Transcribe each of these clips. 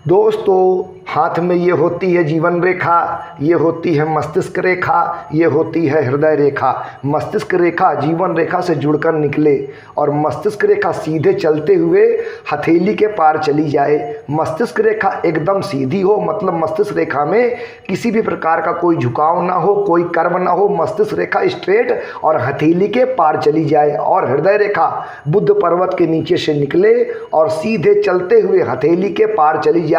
दोस्तों, हाथ में ये होती है जीवन रेखा, ये होती है मस्तिष्क रेखा, ये होती है हृदय रेखा। मस्तिष्क रेखा जीवन रेखा से जुड़कर निकले और मस्तिष्क रेखा सीधे चलते हुए हथेली के पार चली जाए। मस्तिष्क रेखा एकदम सीधी हो, मतलब मस्तिष्क रेखा में किसी भी प्रकार का कोई झुकाव ना हो, कोई कर्व ना हो। मस्तिष्क रेखा स्ट्रेट और हथेली के पार चली जाए। और हृदय रेखा बुद्ध पर्वत के नीचे से निकले और सीधे चलते हुए हथेली के पार चली जाए।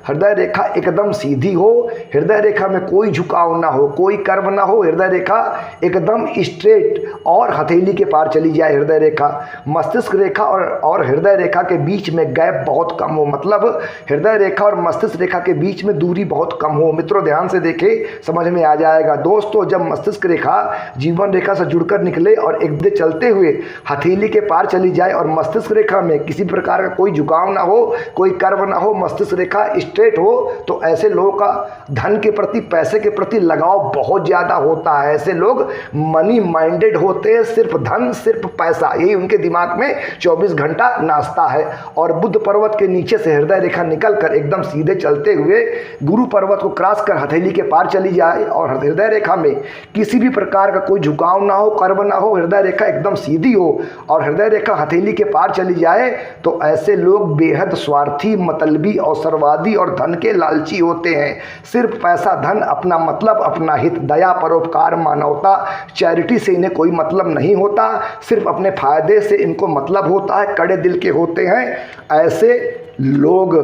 हृदय रेखा एकदम सीधी हो, हृदय रेखा में कोई झुकाव ना हो, कोई कर्व ना हो। हृदय रेखा एकदम स्ट्रेट और हथेली के पार चली जाए। हृदय रेखा, मस्तिष्क रेखा और हृदय रेखा के बीच में गैप बहुत कम हो, मतलब हृदय रेखा और मस्तिष्क रेखा के बीच में दूरी बहुत कम हो। मित्रों, ध्यान से देखें, समझ में आ जाएगा। दोस्तों, जब मस्तिष्क रेखा जीवन रेखा से जुड़कर निकले और एकदम चलते हुए हथेली के पार चली जाए और मस्तिष्क रेखा में किसी प्रकार का कोई झुकाव ना हो, कोई कर्व ना हो, मस्तिष्क रेखा स्ट्रेट हो, तो ऐसे लोगों का धन के प्रति, पैसे के प्रति लगाव बहुत ज़्यादा होता है। ऐसे लोग मनी माइंडेड होते हैं, सिर्फ धन, सिर्फ पैसा, यही उनके दिमाग में 24 घंटा नाचता है। और बुद्ध पर्वत के नीचे से हृदय रेखा निकलकर एकदम सीधे चलते हुए गुरु पर्वत को क्रॉस कर हथेली के पार चली जाए और हृदय रेखा में किसी भी प्रकार का कोई झुकाव ना हो, कर्व ना हो, हृदय रेखा एकदम सीधी हो और हृदय रेखा हथेली के पार चली जाए, तो ऐसे लोग बेहद स्वार्थी, मतलबी, अवसरवादी और धन के लालची होते हैं। सिर्फ पैसा, धन, अपना मतलब, अपना हित, दया, परोपकार, मानवता, चैरिटी से इन्हें कोई मतलब नहीं होता। सिर्फ अपने फायदे से इनको मतलब होता है। कड़े दिल के होते हैं ऐसे लोग।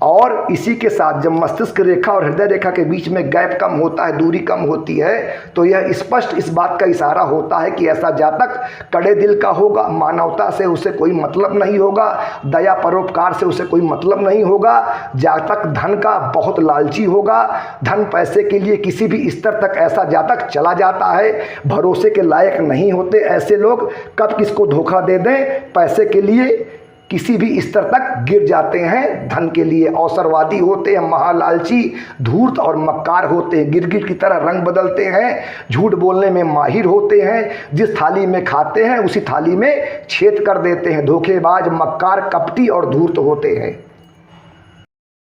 और इसी के साथ जब मस्तिष्क रेखा और हृदय रेखा के बीच में गैप कम होता है, दूरी कम होती है, तो यह स्पष्ट इस बात का इशारा होता है कि ऐसा जातक कड़े दिल का होगा, मानवता से उसे कोई मतलब नहीं होगा, दया परोपकार से उसे कोई मतलब नहीं होगा। जातक धन का बहुत लालची होगा, धन पैसे के लिए किसी भी स्तर तक ऐसा जातक चला जाता है। भरोसे के लायक नहीं होते ऐसे लोग, कब किसको धोखा दे दें, पैसे के लिए किसी भी स्तर तक गिर जाते हैं। धन के लिए अवसरवादी होते हैं, महालालची, धूर्त और मक्कार होते हैं, गिरगिट की तरह रंग बदलते हैं, झूठ बोलने में माहिर होते हैं, जिस थाली में खाते हैं उसी थाली में छेद कर देते हैं, धोखेबाज, मक्कार, कपटी और धूर्त होते हैं।